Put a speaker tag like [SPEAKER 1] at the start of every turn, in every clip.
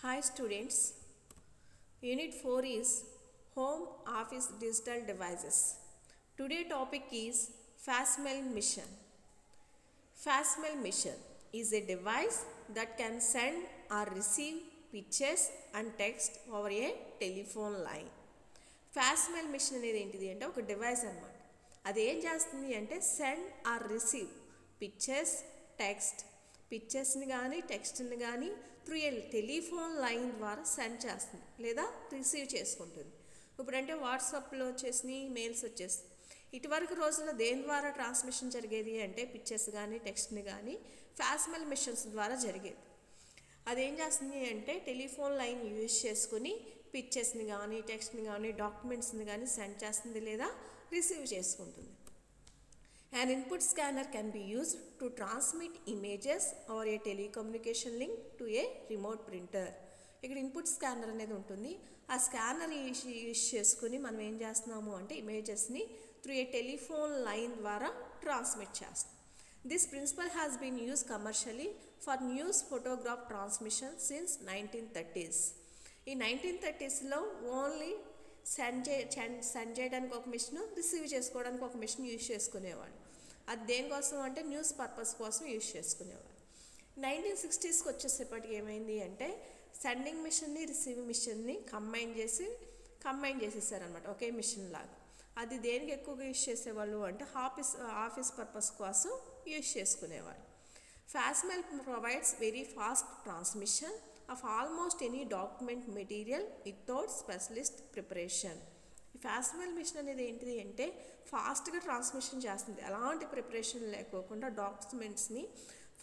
[SPEAKER 1] Hi students, Unit 4 is Home Office Digital Devices. Today topic is Fastmail Mission. Fastmail Mission is a device that can send or receive pictures and text over a telephone line. Fastmail Mission అనేది ఏంటిది అంటే ఒక device అన్నమాట. అది ఏం చేస్తుంది అంటే send or receive pictures text పిక్చర్స్ని కానీ టెక్స్ట్ని కానీ త్రూ ఏ టెలిఫోన్ లైన్ ద్వారా సెండ్ చేస్తుంది లేదా రిసీవ్ చేసుకుంటుంది. ఇప్పుడంటే వాట్సాప్లో వచ్చేసి మెయిల్స్ వచ్చేసి ఇటువరకు రోజుల్లో దేని ద్వారా ట్రాన్స్మిషన్ జరిగేది అంటే పిక్చర్స్ కానీ టెక్స్ట్ని కానీ ఫాస్ట్మెయిల్ మిషన్స్ ద్వారా జరిగేది. అదేం చేస్తుంది అంటే టెలిఫోన్ లైన్ యూజ్ చేసుకుని పిక్చర్స్ని కానీ టెక్స్ట్ని కానీ డాక్యుమెంట్స్ని కానీ సెండ్ చేస్తుంది లేదా రిసీవ్ చేసుకుంటుంది. An input scanner can be used to transmit images or a telecommunication link to a remote printer. ఇక్కడ ఇన్పుట్ స్కానర్ అనేది ఉంటుంది. ఆ స్కానర్ యూజ్ చేసుకుని మనం ఏం చేస్తున్నాము అంటే ఇమేజెస్ని త్రూ ఏ టెలిఫోన్ లైన్ ద్వారా ట్రాన్స్మిట్ చేస్తాం. This principle has been use commercially for news photograph transmission since 1930s. ఈ 1930sలో ఓన్లీ సెండ్ చేయడానికి ఒక మిషన్, రిసీవ్ చేసుకోవడానికి ఒక మిషన్ యూజ్ చేసుకునేవాడు. అది దేనికోసం అంటే న్యూస్ పర్పస్ కోసం యూజ్ చేసుకునేవాడు. 1960sకి వచ్చేసేపటికి ఏమైంది అంటే సెండింగ్ మిషన్ని రిసీవింగ్ మిషన్ని కంబైన్ చేసేసారనమాట ఒకే మిషన్ లాగా. అది దేనికి ఎక్కువగా యూజ్ చేసేవాళ్ళు అంటే ఆఫీస్ పర్పస్ కోసం యూజ్ చేసుకునేవాళ్ళు. Fastmail provides very fast transmission of almost any document material without specialist preparation. ఈ ఫాస్ట్మెయిల్ మిషన్ అనేది ఏంటిది అంటే ఫాస్ట్గా ట్రాన్స్మిషన్ చేస్తుంది, ఎలాంటి ప్రిపరేషన్ లేకోకుండా డాక్యుమెంట్స్ని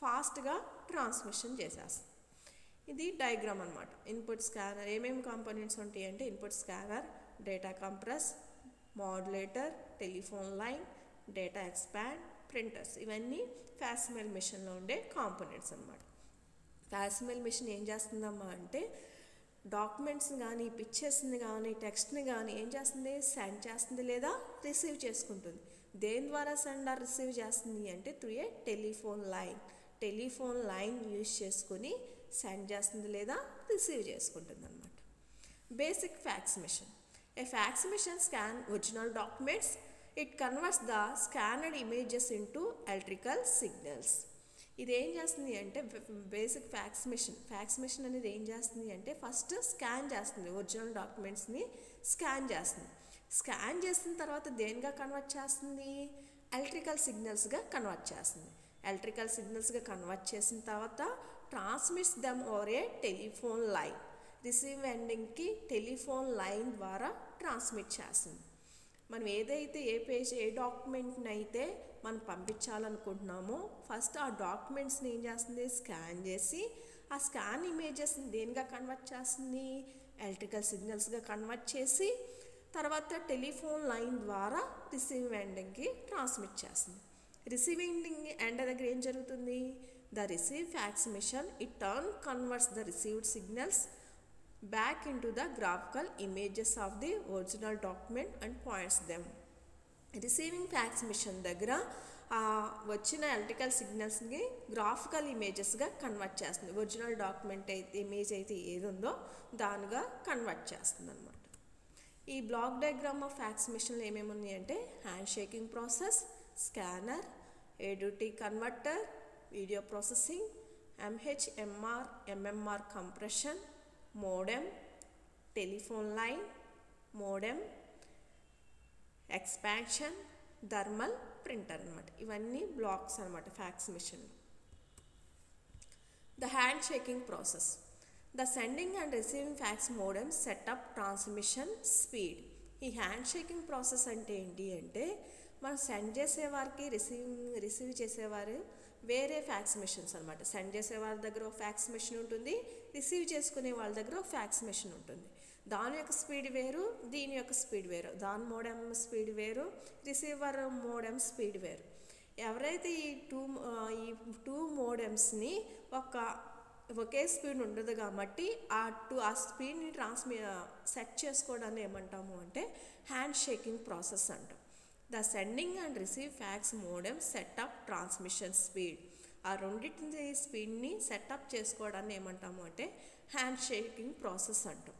[SPEAKER 1] ఫాస్ట్గా ట్రాన్స్మిషన్ చేసేస్తుంది. ఇది డయాగ్రామ్ అనమాట. ఇన్పుట్ స్కానర్ ఏమేమి కాంపోనెంట్స్ ఉంటాయి అంటే input scanner, data compress, modulator, telephone line, data expand, printers, ఇవన్నీ ఫాస్ట్మెయిల్ మిషన్లో ఉండే కాంపోనెంట్స్ అనమాట. ఫాస్ట్మెయిల్ మిషన్ ఏం చేస్తుందమ్మా అంటే డాక్యుమెంట్స్ని కానీ పిక్చర్స్ని కానీ టెక్స్ట్ని కానీ ఏం చేస్తుంది సెండ్ చేస్తుంది లేదా రిసీవ్ చేసుకుంటుంది. దేని ద్వారా సెండ్ ఆర్ రిసీవ్ చేస్తుంది అంటే through a telephone line use చేసుకుని సెండ్ చేస్తుంది లేదా రిసీవ్ చేసుకుంటుంది అనమాట. Basic fax machine. A fax machine scan original documents. It converts the scanned images into electrical signals. ఇది ఏం చేస్తుంది అంటే బేసిక్ ఫ్యాక్స్ మిషన్ అనేది ఏం చేస్తుంది అంటే ఫస్ట్ స్కాన్ చేస్తుంది, ఒరిజినల్ డాక్యుమెంట్స్ని స్కాన్ చేసిన తర్వాత దేనిగా కన్వర్ట్ చేస్తుంది ఎలక్ట్రికల్ సిగ్నల్స్గా కన్వర్ట్ చేసిన తర్వాత transmits them over a telephone line. Receive ఎండింగ్కి టెలిఫోన్ లైన్ ద్వారా ట్రాన్స్మిట్ చేస్తుంది. మనం ఏదైతే ఏ డాక్యుమెంట్ని అయితే మనం పంపించాలనుకుంటున్నామో ఫస్ట్ ఆ డాక్యుమెంట్స్ని ఏం చేస్తుంది స్కాన్ చేసి ఆ స్కాన్ ఇమేజెస్ని దేనిగా కన్వర్ట్ చేస్తుంది ఎలక్ట్రికల్ సిగ్నల్స్గా కన్వర్ట్ చేసి తర్వాత టెలిఫోన్ లైన్ ద్వారా రిసీవింగ్ ఎండింగ్కి ట్రాన్స్మిట్ చేస్తుంది. రిసీవింగ్ ఎండ్ దగ్గర ఏం జరుగుతుంది the receive fax machine it converts the received signals back into the graphical images of the original document and points them. Receiving fax machine దగ్గర వచ్చిన ఎలక్ట్రికల్ సిగ్నల్స్ని గ్రాఫికల్ ఇమేజెస్గా కన్వర్ట్ చేస్తుంది. ఒరిజినల్ డాక్యుమెంట్ అయితే ఇమేజ్ అయితే ఏది ఉందో దానిగా కన్వర్ట్ చేస్తుంది అనమాట. ఈ బ్లాక్ డయాగ్రామ్ ఆఫ్ ఫ్యాక్స్ మిషన్లో ఏమేమి ఉన్నాయి అంటే hand shaking process, scanner, ADT converter, video processing, MMR compression, modem, telephone line, modem, expansion, thermal printer అనమాట. ఇవన్నీ బ్లాక్స్ అనమాట fax machine. The hand shaking process. The sending and receiving fax modem setup transmission speed. ఈ hand shaking process అంటే ఏంటి అంటే మనం send చేసేవారికి receive చేసేవారు వేరే ఫ్యాక్స్ మిషన్స్ అనమాట. సెండ్ చేసేవారి దగ్గర ఒక ఫ్యాక్స్ మిషన్ ఉంటుంది, రిసీవ్ చేసుకునే వాళ్ళ దగ్గర ఒక ఫ్యాక్స్ మిషన్ ఉంటుంది. దాని యొక్క స్పీడ్ వేరు, దీని యొక్క స్పీడ్ వేరు, దాని మోడెమ్ స్పీడ్ వేరు, రిసీవర్ మోడెమ్ స్పీడ్ వేరు. ఎవరైతే ఈ టూ మోడెమ్స్ని ఒకే స్పీడ్ ఉండదు కాబట్టి ఆ స్పీడ్ని సెట్ చేసుకోవడాన్ని ఏమంటాము అంటే హ్యాండ్ షేకింగ్ ప్రాసెస్ అంటాం. The sending and receive fax modem set up transmission speed. ఆ రెండింటి స్పీడ్ని సెటప్ చేసుకోవడాన్ని ఏమంటాము అంటే హ్యాండ్ షేకింగ్ ప్రాసెస్ అంటాం.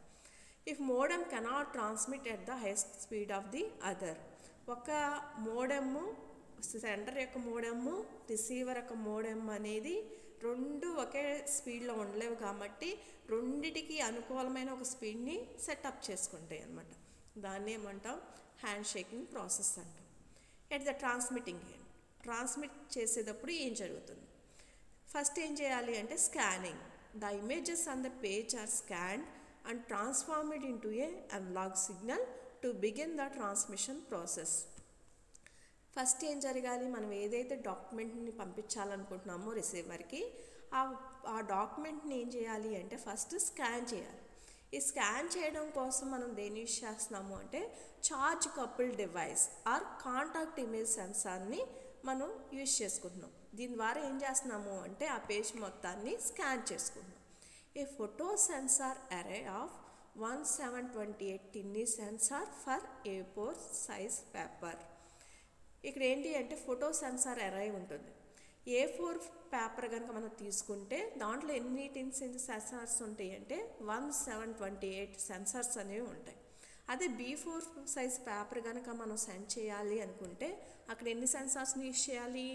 [SPEAKER 1] If modem cannot transmit at the highest speed of the other, ఒక మోడెమ్ సెంటర్ యొక్క మోడెమ్ రిసీవర్ యొక్క modem అనేది రెండు ఒకే స్పీడ్లో ఉండలేవు కాబట్టి రెండిటికి అనుకూలమైన ఒక స్పీడ్ని సెటప్ చేసుకుంటాయి అన్నమాట. దాన్ని ఏమంటాం హ్యాండ్ షేకింగ్ ప్రాసెస్ అంటాం. At the transmitting end, transmit చేసేటప్పుడు ఏం జరుగుతుంది? ఫస్ట్ ఏం చేయాలి అంటే scanning. The images on the page are scanned and transformed into a analogue signal to begin the transmission process. First ఏం జరగాలి? మనం ఏదైతే డాక్యుమెంట్ని పంపించాలనుకుంటున్నామో రిసీవర్కి, ఆ డాక్యుమెంట్ని ఏం చేయాలి అంటే ఫస్ట్ స్కాన్ చేయాలి. ఈ స్కాన్ చేయడం కోసం మనం దేని యూజ్ చేస్తున్నాము అంటే charge couple device or contact image సెన్సార్ని మనం యూజ్ చేసుకుంటున్నాం. దీని ద్వారా ఏం చేస్తున్నాము అంటే ఆ పేజ్ మొత్తాన్ని స్కాన్ చేసుకుంటున్నాం. A photo sensor array of 1728 tiny sensor for A4 size paper. ఇక్కడ ఏంటి అంటే ఫోటో సెన్సార్ అరే ఉంటుంది. A4 పేపర్ కనుక మనం తీసుకుంటే దాంట్లో ఎన్ని టిన్స్ సెన్సార్స్ ఉంటాయి అంటే 1728 సెన్సార్స్ అనేవి ఉంటాయి. అదే B4 సైజ్ పేపర్ కనుక మనం సెండ్ చేయాలి అనుకుంటే అక్కడ ఎన్ని సెన్సార్స్ని యూజ్ చేయాలి?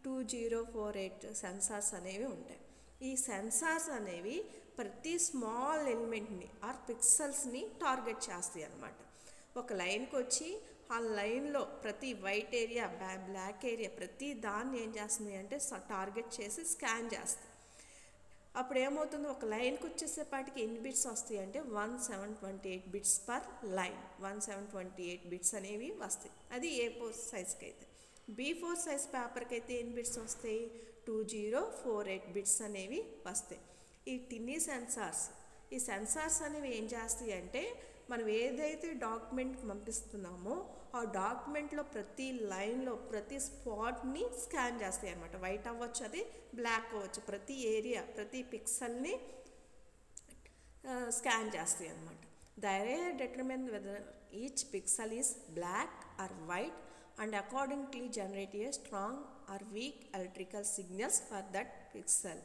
[SPEAKER 1] 2048 సెన్సార్స్ అనేవి ఉంటాయి. ఈ సెన్సార్స్ అనేవి ప్రతి స్మాల్ ఎలిమెంట్ని ఆర్ పిక్సెల్స్ని టార్గెట్ చేస్తాయి అన్నమాట. ఒక లైన్కి వచ్చి ఆ లైన్లో ప్రతి వైట్ ఏరియా, బ్లాక్ ఏరియా ప్రతి దాన్ని ఏం చేస్తుంది అంటే టార్గెట్ చేసి స్కాన్ చేస్తుంది. అప్పుడు ఏమవుతుంది? ఒక లైన్కి వచ్చేసేపాటికి ఎన్ని బిట్స్ వస్తాయి అంటే 1728 బిట్స్ పర్ లైన్, 1728 బిట్స్ అనేవి వస్తాయి. అది A4 సైజ్కి అయితే. B4 సైజ్ పేపర్కి అయితే ఎన్ని బిట్స్ వస్తాయి? 2048 బిట్స్ అనేవి వస్తాయి. ఈ టిన్నీ సెన్సార్స్, ఈ సెన్సార్స్ అనేవి ఏం చేస్తాయి అంటే మనం ఏదైతే డాక్యుమెంట్ పంపిస్తున్నామో ఆ డాక్యుమెంట్లో ప్రతి లైన్లో ప్రతి స్పాట్ని స్కాన్ చేస్తాయి అన్నమాట. వైట్ అవ్వచ్చు, అది బ్లాక్ అవ్వచ్చు, ప్రతి ఏరియా ప్రతి పిక్సెల్ని స్కాన్ చేస్తాయి అన్నమాట. The array determine whether each pixel is black or white and accordingly generate a strong or weak electrical signals for that pixel.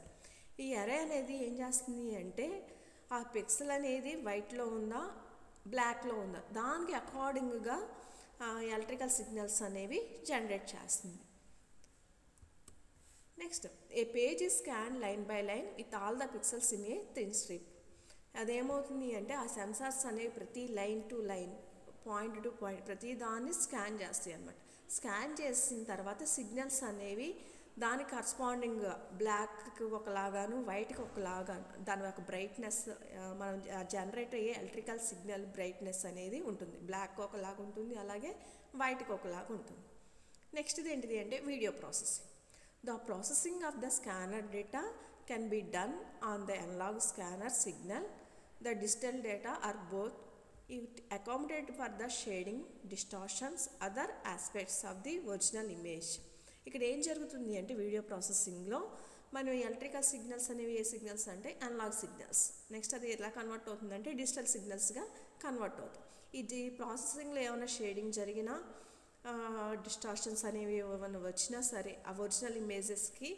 [SPEAKER 1] ఈ అరే అనేది ఏం చేస్తుంది అంటే ఆ పిక్సెల్ అనేది వైట్లో ఉందా బ్లాక్లో ఉందా దానికి అకార్డింగ్గా ఎలక్ట్రికల్ సిగ్నల్స్ అనేవి జనరేట్ చేస్తుంది. Next a page is scan line by line with all the pixels in a thin strip. అదేమవుతుంది అంటే ఆ సెన్సార్స్ అనేవి ప్రతి line to line, point to point ప్రతి దాన్ని స్కాన్ చేస్తాయి అన్నమాట. స్కాన్ చేసిన తర్వాత సిగ్నల్స్ అనేవి దానికి కరస్పాండింగ్గా బ్లాక్కి ఒకలాగాను వైట్కి ఒకలాగాను దాని యొక్క బ్రైట్నెస్ మనం జనరేట్ అయ్యే ఎలక్ట్రికల్ సిగ్నల్ బ్రైట్నెస్ అనేది ఉంటుంది. బ్లాక్ ఒకలాగా ఉంటుంది, అలాగే వైట్కి ఒకలాగా ఉంటుంది. నెక్స్ట్ది ఏంటిది అంటే video processing. The processing of the scanner data can be done on the analogue scanner signal. The digital data or both it accommodate for the shading, distortions, other aspects of the original image. ఇక్కడ ఏం జరుగుతుంది అంటే video ప్రాసెసింగ్లో మనం electrical signals అనేవి ఏ signals అంటే analogue signals. Next అది ఎలా convert అవుతుందంటే డిజిటల్ సిగ్నల్స్గా కన్వర్ట్ అవుతుంది. ఇది ప్రాసెసింగ్లో ఏమైనా షేడింగ్ జరిగినా డిస్టార్షన్స్ అనేవి ఏమైనా వచ్చినా సరే ఆ ఒరిజినల్ ఇమేజెస్కి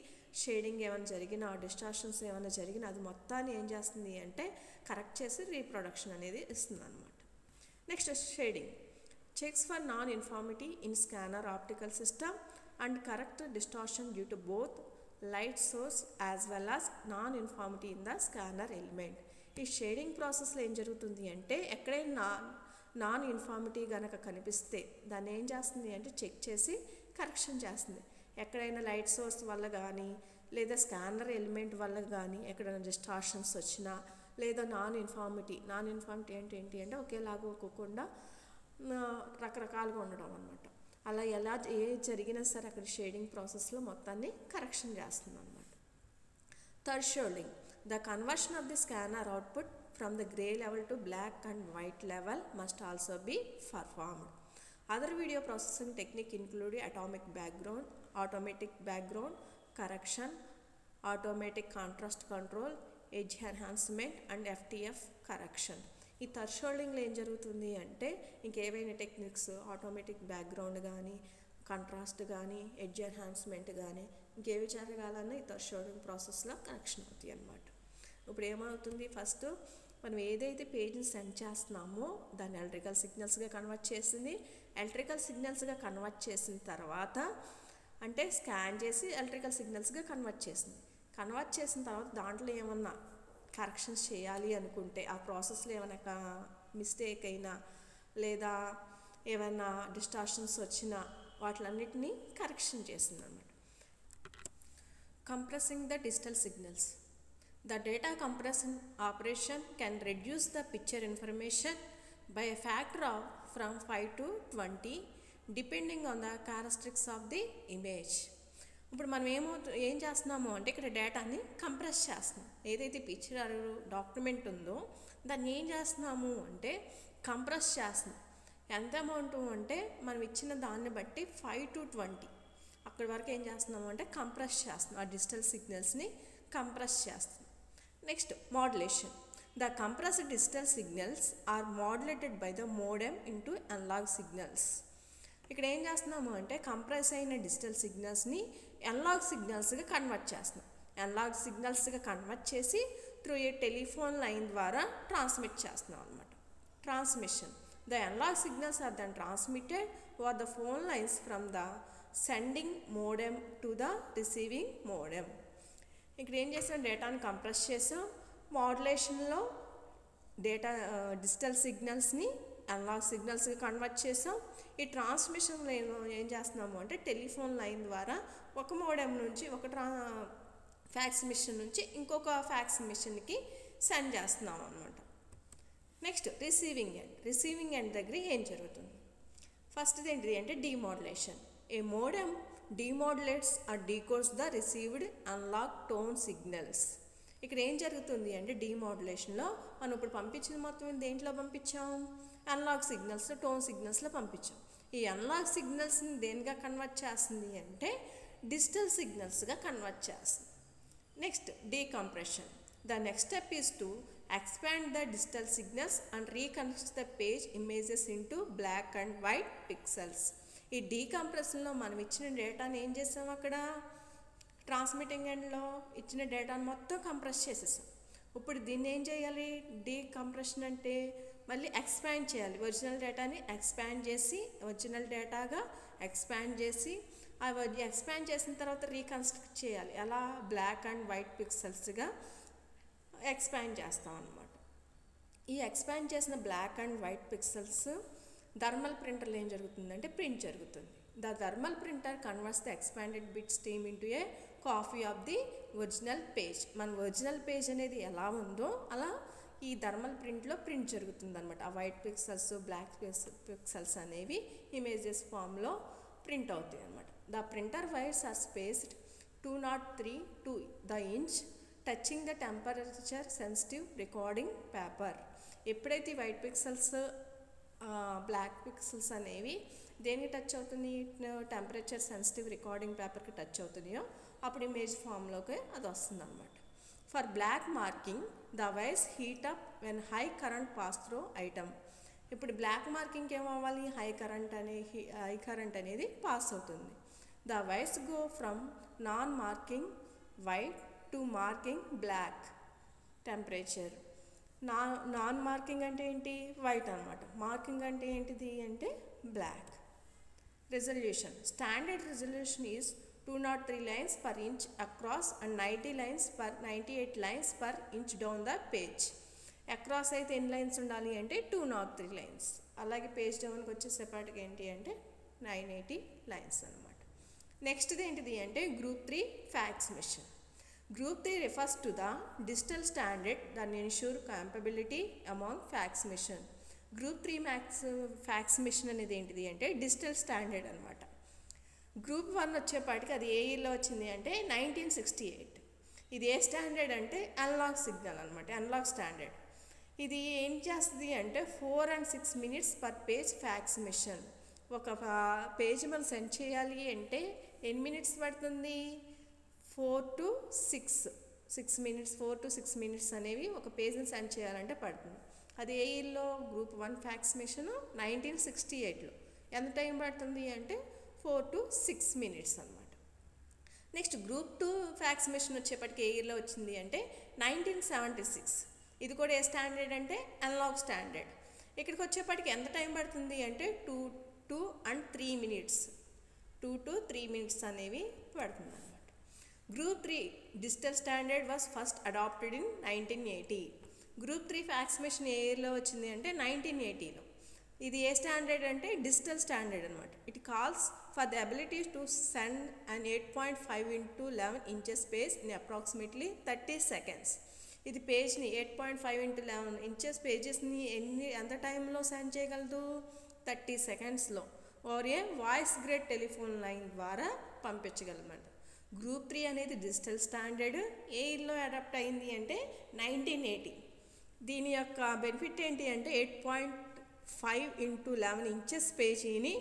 [SPEAKER 1] షేడింగ్ ఏమైనా జరిగినా డిస్టార్షన్స్ ఏమైనా జరిగినా అది మొత్తాన్ని ఏం చేస్తుంది అంటే కరెక్ట్ చేసి రీప్రొడక్షన్ అనేది ఇస్తుంది అనమాట. Next shading checks for non uniformity in scanner optical system and correct distortion due to both light source as well as non uniformity in the scanner element. ఈ షేడింగ్ ప్రాసెస్లో ఏం జరుగుతుంది అంటే ఎక్కడైనా నాన్ యూనిఫార్మిటీ కనుక కనిపిస్తే దాన్ని ఏం చేస్తుంది అంటే చెక్ చేసి కరెక్షన్ చేస్తుంది. ఎక్కడైనా లైట్ సోర్స్ వల్ల కానీ లేదా స్కానర్ ఎలిమెంట్ వల్ల కానీ ఎక్కడైనా డిస్టార్షన్స్ వచ్చినా లేదా నాన్ యూనిఫార్మిటీ అంటే ఏంటి అంటే ఒకేలాగా ఒక్కోకుండా రకరకాలుగా ఉండడం అనమాట. అలా ఎలా ఏ జరిగినా సరే అక్కడ షేడింగ్ ప్రాసెస్లో మొత్తాన్ని కరెక్షన్ చేస్తుంది అనమాట. Thresholding the conversion of the scanner output from the grey level to black and white level must also be performed. Other video processing technique include atomic background, automatic background correction, automatic contrast control, edge enhancement and FTF correction. ఈ థ్రెషోల్డింగ్లో ఏం జరుగుతుంది అంటే ఇంకేవైనా techniques automatic background కానీ contrast కానీ edge enhancement కానీ ఇంకేవి జరగాలన్నా ఈ థ్రెషోల్డింగ్ ప్రాసెస్లో కనెక్షన్ అవుతాయి అన్నమాట. ఇప్పుడు ఏమవుతుంది, ఫస్ట్ మనం ఏదైతే పేజ్ని సెండ్ చేస్తున్నామో దాన్ని ఎలక్ట్రికల్ సిగ్నల్స్గా కన్వర్ట్ చేసింది. ఎలక్ట్రికల్ సిగ్నల్స్గా కన్వర్ట్ చేసిన తర్వాత అంటే స్కాన్ చేసి ఎలక్ట్రికల్ సిగ్నల్స్గా కన్వర్ట్ చేసింది. కన్వర్ట్ చేసిన తర్వాత దాంట్లో ఏమన్నా కరెక్షన్స్ చేయాలి అనుకుంటే, ఆ ప్రాసెస్లో ఏమైనా మిస్టేక్ అయినా లేదా ఏమైనా డిస్టార్షన్స్ వచ్చినా వాటిలన్నిటినీ కరెక్షన్ చేసింది అన్నమాట. Compressing the digital signals. The data compression operation can reduce the picture information by a factor of from 5 to 20 depending on the characteristics of the image. ఇప్పుడు మనం ఏం చేస్తున్నాము అంటే ఇక్కడ డేటాని కంప్రెస్ చేస్తున్నాం. ఏదైతే పిక్చర్ డాక్యుమెంట్ ఉందో దాన్ని ఏం చేస్తున్నాము అంటే కంప్రెస్ చేస్తున్నాం. ఎంత అమౌంట్ అంటే మనం ఇచ్చిన దాన్ని బట్టి 5 to 20 అక్కడి వరకు ఏం చేస్తున్నాము అంటే కంప్రెస్ చేస్తున్నాం. ఆ డిజిటల్ సిగ్నల్స్ని కంప్రెస్ చేస్తున్నాం. Next modulation. The compressed digital signals are modulated by the modem into analogue signals. ఇక్కడ ఏం చేస్తున్నాము అంటే కంప్రెస్ అయిన డిజిటల్ సిగ్నల్స్ని అనలాగ్ సిగ్నల్స్గా కన్వర్ట్ చేస్తున్నాం. అనలాగ్ సిగ్నల్స్గా కన్వర్ట్ చేసి త్రూ ఏ టెలిఫోన్ లైన్ ద్వారా ట్రాన్స్మిట్ చేస్తున్నాం అనమాట. Transmission. The analogue signals are then transmitted over the phone lines from the sending modem to the receiving modem. ఇక్కడ ఏం చేసాం, డేటాని కంప్రెస్ చేసాం. మాడ్యులేషన్లో డేటా డిజిటల్ సిగ్నల్స్ని అనలాగ్ సిగ్నల్స్గా కన్వర్ట్ చేసాం. ఈ ట్రాన్స్మిషన్లో ఏం చేస్తున్నాము అంటే టెలిఫోన్ లైన్ ద్వారా ఒక మోడెమ్ నుంచి ఒక ఫ్యాక్స్ మిషన్ నుంచి ఇంకొక ఫ్యాక్స్ మిషన్కి సెండ్ చేస్తున్నాం అనమాట. Next receiving end. Receiving end దగ్గర ఏం జరుగుతుంది? ఫస్ట్ది ఏంటిది అంటే demodulation. A modem demodulates or decodes the received analogue tone signals. ఇక్కడ ఏం జరుగుతుంది అంటే డీమాడ్యులేషన్లో మనం ఇప్పుడు పంపించిన మొత్తం దేంట్లో పంపించాం, అనలాగ్ సిగ్నల్స్ టోన్ సిగ్నల్స్లో పంపించాం. ఈ అనలాగ్ సిగ్నల్స్ని దేనిగా కన్వర్ట్ చేస్తుంది అంటే డిజిటల్ సిగ్నల్స్గా కన్వర్ట్ చేస్తుంది. Next decompression. The next step is to expand the digital signals and reconstruct the page images into black and white pixels. ఈ డీకంప్రెషన్లో మనం ఇచ్చిన డేటాని ఏం చేసాం, అక్కడ ట్రాన్స్మిటింగ్ ఎండ్లో ఇచ్చిన డేటాను మొత్తం కంప్రెస్ చేసేసాం. ఇప్పుడు దీన్ని ఏం చేయాలి, డీకంప్రెషన్ అంటే మళ్ళీ ఎక్స్పాండ్ చేయాలి. ఒరిజినల్ డేటాని ఎక్స్పాండ్ చేసి ఒరిజినల్ డేటాగా ఎక్స్పాండ్ చేసి అవి ఎక్స్పాండ్ చేసిన తర్వాత రీకన్స్ట్రక్ట్ చేయాలి. అలా బ్లాక్ అండ్ వైట్ పిక్సెల్స్గా ఎక్స్పాండ్ చేస్తాం అన్నమాట. ఈ ఎక్స్పాండ్ చేసిన black and white pixels thermal ప్రింటర్లో ఏం జరుగుతుందంటే ప్రింట్ జరుగుతుంది. The thermal printer converts the expanded bit stream into a copy of the original page. మన ఒరిజినల్ పేజ్ అనేది ఎలా ఉందో అలా ఈ థర్మల్ ప్రింట్లో ప్రింట్ జరుగుతుంది అనమాట. ఆ వైట్ పిక్సెల్స్ బ్లాక్ పిక్సెల్స్ అనేవి ఇమేజెస్ ఫామ్లో ప్రింట్ అవుతాయి అనమాట. The printer wires are spaced 203 to the inch touching the temperature sensitive recording paper. ఎప్పుడైతే వైట్ పిక్సెల్స్ బ్లాక్ పిక్సెల్స్ అనేవి దేనికి టచ్ అవుతుంది, టెంపరేచర్ సెన్సిటివ్ రికార్డింగ్ పేపర్కి టచ్ అవుతున్నాయో అప్పుడు ఇమేజ్ ఫామ్లోకి అది వస్తుంది అనమాట. For black marking the wires heat up when high current pass through item. ఇప్పుడు బ్లాక్ మార్కింగ్కి ఏమవ్వాలి, హై కరెంట్ అనేది పాస్ అవుతుంది. The wires go from non marking white to marking black temperature. Non marking అంటే ఏంటి, వైట్ అనమాట. Marking అంటే ఏంటిది అంటే black. Resolution. Standard resolution is 203 lines per inch across and 98 lines per inch down the page. Across అయితే ఎన్ని lines ఉండాలి అంటే 203 lines. అలాగే పేజ్ డౌన్కి వచ్చేసేపాటికి ఏంటి అంటే 980 lines అనమాట. నెక్స్ట్ది ఏంటిది అంటే group 3 fax machine. Group 3 refers to the digital standard that ensure compatibility among fax machine. Group 3 fax machine అనేది ఏంటిది అంటే డిజిటల్ స్టాండర్డ్ అనమాట. గ్రూప్ 1 వచ్చేపాటికి అది ఏ ఇయర్లో వచ్చింది అంటే 1968. ఇది ఏ స్టాండర్డ్ అంటే అనలాగ్ సిగ్నల్ అనమాట, అనలాగ్ స్టాండర్డ్. ఇది ఏం చేస్తుంది అంటే 4 and 6 minutes per page fax machine. ఒక పేజ్ మనం సెండ్ చేయాలి అంటే ఎన్ని మినిట్స్ పడుతుంది, 4 to 6 minutes అనేవి ఒక పేజ్ని సెండ్ చేయాలంటే పడుతుంది. అది ఏ ఇయర్లో, గ్రూప్ 1 ఫ్యాక్స్ మిషన్ 1968లో. ఎంత టైం పడుతుంది అంటే 4 to 6 minutes అనమాట. నెక్స్ట్ గ్రూప్ 2 ఫ్యాక్స్ మిషన్ వచ్చేప్పటికి ఏ ఇయర్లో వచ్చింది అంటే 1976. ఇది కూడా ఏ స్టాండర్డ్ అంటే అనలాగ్ స్టాండర్డ్. ఇక్కడికి వచ్చేప్పటికి ఎంత టైం పడుతుంది అంటే 2 and 3 minutes 2 to 3 minutes అనేవి పడుతుంది అనమాట. Group 3 digital standard was first adopted in 1980. Group 3 fax machine ఏ ఇయర్లో వచ్చింది అంటే 1980లో. ఇది ఏ స్టాండర్డ్ అంటే డిజిటల్ స్టాండర్డ్ అనమాట. It calls for the ability to send an 8.5 into 11 inches page in approximately 30 seconds. ఇది పేజ్ని 8.5 into 11 inches పేజెస్ని ఎంత టైంలో సెండ్ చేయగలదు? 30 secondsలో. Or a voice grade telephone line ద్వారా పంపించగలమాట. గ్రూప్ 3 అనేది డిజిటల్ స్టాండర్డ్ ఏ ఇయర్లో అడాప్ట్ అయింది అంటే 1980. దీని యొక్క బెనిఫిట్ ఏంటి అంటే 8.5 into 11 inches పేజీని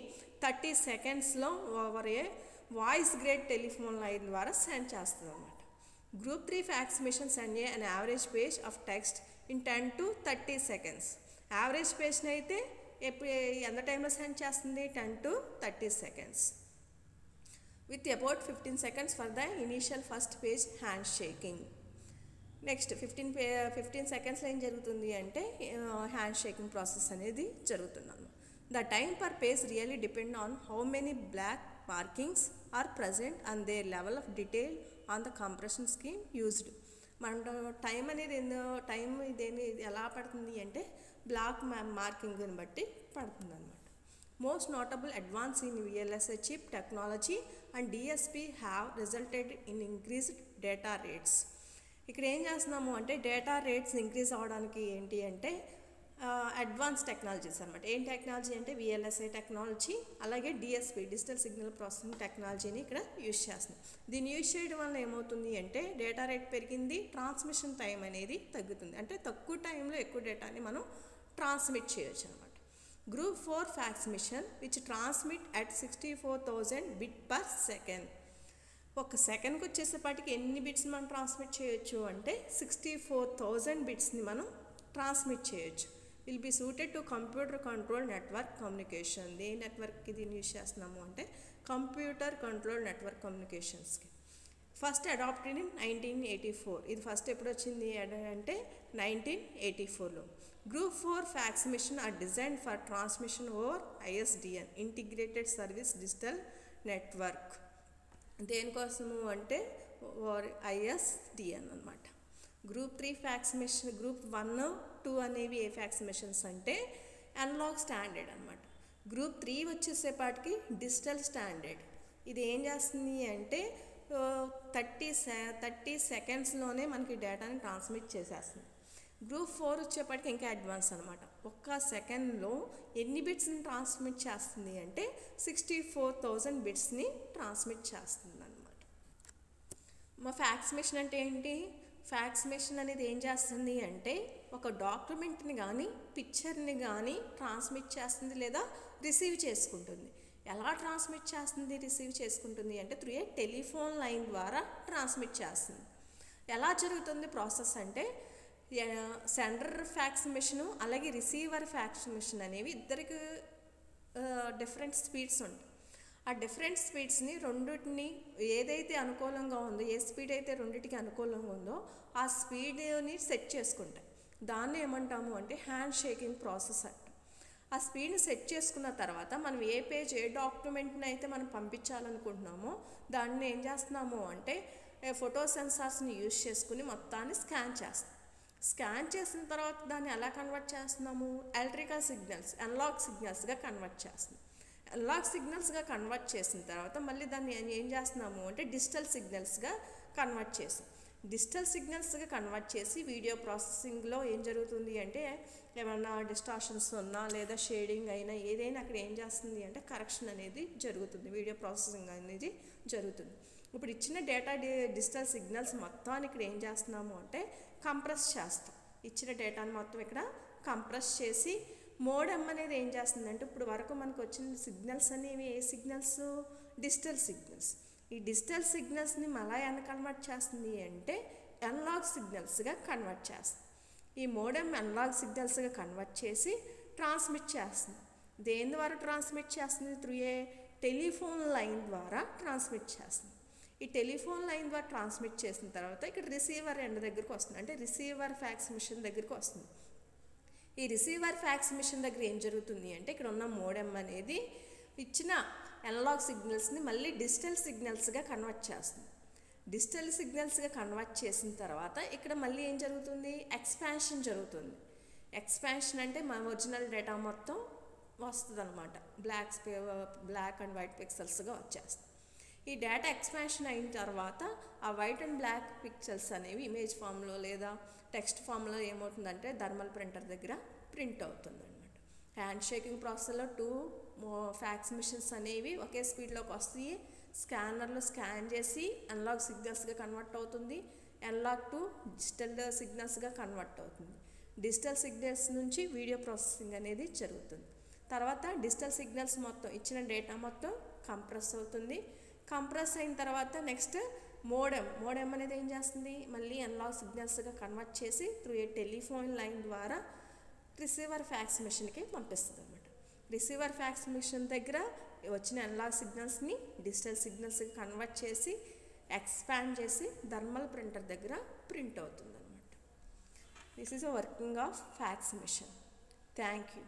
[SPEAKER 1] 30 secondsలో over a voice grade telephone line ద్వారా సెండ్ చేస్తుంది అన్నమాట. Group 3 fax machine send an average page of text in 10 to 30 seconds. Average పేజ్ని అయితే ఎంత టైంలో సెండ్ చేస్తుంది? 10 to 30 seconds. With about 15 seconds for the initial first page hand shaking. Next 15 secondsలో ఏం జరుగుతుంది అంటే హ్యాండ్ షేకింగ్ ప్రాసెస్ అనేది జరుగుతుంది. The time per page really depend on how many black markings are present and their level of detail on the compression scheme used. మన time అనేది ఇదేమి ఎలా పడుతుంది అంటే బ్లాక్ మార్కింగ్ని బట్టి పడుతుంది అనమాట. Most notable advance in VLSI chip technology and DSP have resulted in increased data rates. ఇక్కడ ఏం చేస్తున్నాము అంటే డేటా రేట్స్ ఇంక్రీజ్ అవ్వడానికి ఏంటి అంటే అడ్వాన్స్ టెక్నాలజీస్ అనమాట. ఏం టెక్నాలజీ అంటే VLSI టెక్నాలజీ అలాగే DSP డిజిటల్ సిగ్నల్ ప్రాసెసింగ్ టెక్నాలజీని ఇక్కడ యూజ్ చేస్తున్నాం. దీన్ని యూజ్ చేయడం వల్ల ఏమవుతుంది అంటే డేటా రేట్ పెరిగింది, ట్రాన్స్మిషన్ టైం అనేది తగ్గుతుంది. అంటే తక్కువ టైంలో ఎక్కువ డేటాని మనం ట్రాన్స్మిట్ చేయొచ్చు అనమాట. Group 4 fax machine which transmit at 64,000 bits per second. ఒక సెకండ్కి వచ్చేసేపాటికి ఎన్ని బిట్స్ మనం ట్రాన్స్మిట్ చేయొచ్చు అంటే 64,000 బిట్స్ని మనం ట్రాన్స్మిట్ చేయొచ్చు. Will be suited to computer control network communication. ఏ నెట్వర్క్కి దీన్ని యూజ్ చేస్తున్నాము అంటే కంప్యూటర్ కంట్రోల్ నెట్వర్క్ కమ్యూనికేషన్స్కి. First adopted in 1984. ఇది ఫస్ట్ ఎప్పుడు వచ్చింది అంటే 1984లో. Group 4 fax machine are design for transmission over ISDN integrated service digital network. దేనికోసము అంటే ISDN అనమాట. గ్రూప్ 3 ఫ్యాక్స్ మిషన్ గ్రూప్ 1, 2 అనేవి ఏ ఫ్యాక్స్ మిషన్స్ అంటే అనలాగ్ స్టాండర్డ్ అనమాట. గ్రూప్ 3 వచ్చేసేపాటికి డిజిటల్ స్టాండర్డ్. ఇది ఏం చేస్తుంది అంటే 30 secondsలోనే మనకి డేటాని ట్రాన్స్మిట్ చేసేస్తుంది. గ్రూప్ 4 వచ్చేప్పటికి ఇంకా అడ్వాన్స్ అనమాట. ఒక్క సెకండ్లో ఎన్ని బిట్స్ని ట్రాన్స్మిట్ చేస్తుంది అంటే 64,000 బిట్స్ని ట్రాన్స్మిట్ చేస్తుంది అనమాట. మా ఫ్యాక్స్ మిషన్ అంటే ఏంటి? ఫ్యాక్స్ మిషన్ అనేది ఏం చేస్తుంది అంటే ఒక డాక్యుమెంట్ని కానీ పిక్చర్ని కానీ ట్రాన్స్మిట్ చేస్తుంది లేదా రిసీవ్ చేసుకుంటుంది. ఎలా ట్రాన్స్మిట్ చేస్తుంది, రిసీవ్ చేసుకుంటుంది అంటే త్రూ ఏ టెలిఫోన్ లైన్ ద్వారా ట్రాన్స్మిట్ చేస్తుంది. ఎలా జరుగుతుంది ప్రాసెస్ అంటే సెండర్ ఫ్యాక్స్ మిషను అలాగే రిసీవర్ ఫ్యాక్స్ మిషన్ అనేవి ఇద్దరికి డిఫరెంట్ స్పీడ్స్ ఉంటాయి. ఆ డిఫరెంట్ స్పీడ్స్ని రెండింటిని ఏదైతే అనుకూలంగా ఉందో, ఏ స్పీడ్ అయితే రెండింటికి అనుకూలంగా ఉందో ఆ స్పీడ్ని సెట్ చేసుకుంటాయి. దాన్ని ఏమంటాము అంటే హ్యాండ్ షేకింగ్ ప్రాసెస్ అంట. ఆ స్పీడ్ని సెట్ చేసుకున్న తర్వాత మనం ఏ పేజ్ ఏ డాక్యుమెంట్ని అయితే మనం పంపించాలనుకుంటున్నామో దాన్ని ఏం చేస్తున్నాము అంటే ఫోటో సెన్సార్స్ని యూజ్ చేసుకుని మొత్తాన్ని స్కాన్ చేస్తాం. స్కాన్ చేసిన తర్వాత దాన్ని ఎలా కన్వర్ట్ చేస్తున్నాము? ఎలక్ట్రికల్ సిగ్నల్స్, అనలాగ్ సిగ్నల్స్గా కన్వర్ట్ చేస్తున్నాం. అనలాగ్ సిగ్నల్స్గా కన్వర్ట్ చేసిన తర్వాత మళ్ళీ దాన్ని ఏం చేస్తున్నాము అంటే డిజిటల్ సిగ్నల్స్గా కన్వర్ట్ చేస్తాం. డిజిటల్ సిగ్నల్స్గా కన్వర్ట్ చేసి వీడియో ప్రాసెసింగ్లో ఏం జరుగుతుంది అంటే ఏమన్నా డిస్టార్షన్స్ ఉన్నా లేదా షేడింగ్ అయినా ఏదైనా అక్కడ ఏం చేస్తుంది అంటే కరెక్షన్ అనేది జరుగుతుంది, వీడియో ప్రాసెసింగ్ అనేది జరుగుతుంది. ఇప్పుడు ఇచ్చిన డేటా డిజిటల్ సిగ్నల్స్ మొత్తాన్ని ఇక్కడ ఏం చేస్తున్నాము అంటే కంప్రెస్ చేస్తాం. ఇచ్చిన డేటాని మొత్తం ఇక్కడ కంప్రెస్ చేసి మోడెమ్ అనేది ఏం చేస్తుందంటే ఇప్పుడు వరకు మనకు వచ్చిన సిగ్నల్స్ అనేవి ఏ సిగ్నల్స్? Digital signals. ఈ డిజిటల్ సిగ్నల్స్ని మళ్ళీ ఎలా కన్వర్ట్ చేస్తుంది అంటే అనలాగ్ సిగ్నల్స్గా కన్వర్ట్ చేస్తుంది. ఈ మోడెమ్ అనలాగ్ సిగ్నల్స్గా కన్వర్ట్ చేసి ట్రాన్స్మిట్ చేస్తుంది. దేని ద్వారా ట్రాన్స్మిట్ చేస్తుంది? త్రూ ఏ టెలిఫోన్ లైన్ ద్వారా ట్రాన్స్మిట్ చేస్తుంది. ఈ టెలిఫోన్ లైన్ ద్వారా ట్రాన్స్మిట్ చేసిన తర్వాత ఇక్కడ రిసీవర్ ఎండ్ దగ్గరికి వస్తుంది, అంటే రిసీవర్ ఫ్యాక్స్ మిషన్ దగ్గరికి వస్తుంది. ఈ రిసీవర్ ఫ్యాక్స్ మిషన్ దగ్గర ఏం జరుగుతుంది అంటే ఇక్కడ ఉన్న మోడెమ్ అనేది ఇచ్చిన అనలాగ్ సిగ్నల్స్ని మళ్ళీ డిజిటల్ సిగ్నల్స్గా కన్వర్ట్ చేస్తుంది. డిజిటల్ సిగ్నల్స్గా కన్వర్ట్ చేసిన తర్వాత ఇక్కడ మళ్ళీ ఏం జరుగుతుంది, ఎక్స్పాన్షన్ జరుగుతుంది. ఎక్స్పాన్షన్ అంటే మన ఒరిజినల్ డేటా మొత్తం వస్తుంది అనమాట, బ్లాక్ అండ్ వైట్ పిక్సెల్స్గా వచ్చేస్తుంది. ఈ డేటా ఎక్స్పాన్షన్ అయిన తర్వాత ఆ వైట్ అండ్ బ్లాక్ పిక్చర్స్ అనేవి ఇమేజ్ ఫామ్లో లేదా టెక్స్ట్ ఫామ్లో ఏమవుతుందంటే థర్మల్ ప్రింటర్ దగ్గర ప్రింట్ అవుతుంది అనమాట. హ్యాండ్ షేకింగ్ ప్రాసెస్లో 2 ఫ్యాక్స్ మిషన్స్ అనేవి ఒకే స్పీడ్లోకి వస్తాయి. స్కానర్లో స్కాన్ చేసి అనలాగ్ సిగ్నల్స్గా కన్వర్ట్ అవుతుంది, అనలాగ్ టు డిజిటల్ సిగ్నల్స్గా కన్వర్ట్ అవుతుంది. డిజిటల్ సిగ్నల్స్ నుంచి వీడియో ప్రాసెసింగ్ అనేది జరుగుతుంది. తర్వాత డిజిటల్ సిగ్నల్స్ మొత్తం ఇచ్చిన డేటా మొత్తం కంప్రెస్ అవుతుంది. కంప్రెస్ అయిన తర్వాత నెక్స్ట్ మోడెమ్ అనేది ఏం చేస్తుంది, మళ్ళీ అనలాగ్ సిగ్నల్స్గా కన్వర్ట్ చేసి త్రూ ఏ టెలిఫోన్ లైన్ ద్వారా రిసీవర్ ఫ్యాక్స్ మిషన్కి పంపిస్తుంది అనమాట. రిసీవర్ ఫ్యాక్స్ మిషన్ దగ్గర వచ్చిన అనలాగ్ సిగ్నల్స్ని డిజిటల్ సిగ్నల్స్కి కన్వర్ట్ చేసి ఎక్స్పాండ్ చేసి థర్మల్ ప్రింటర్ దగ్గర ప్రింట్ అవుతుంది అనమాట. This is a working of fax machine. Thank you.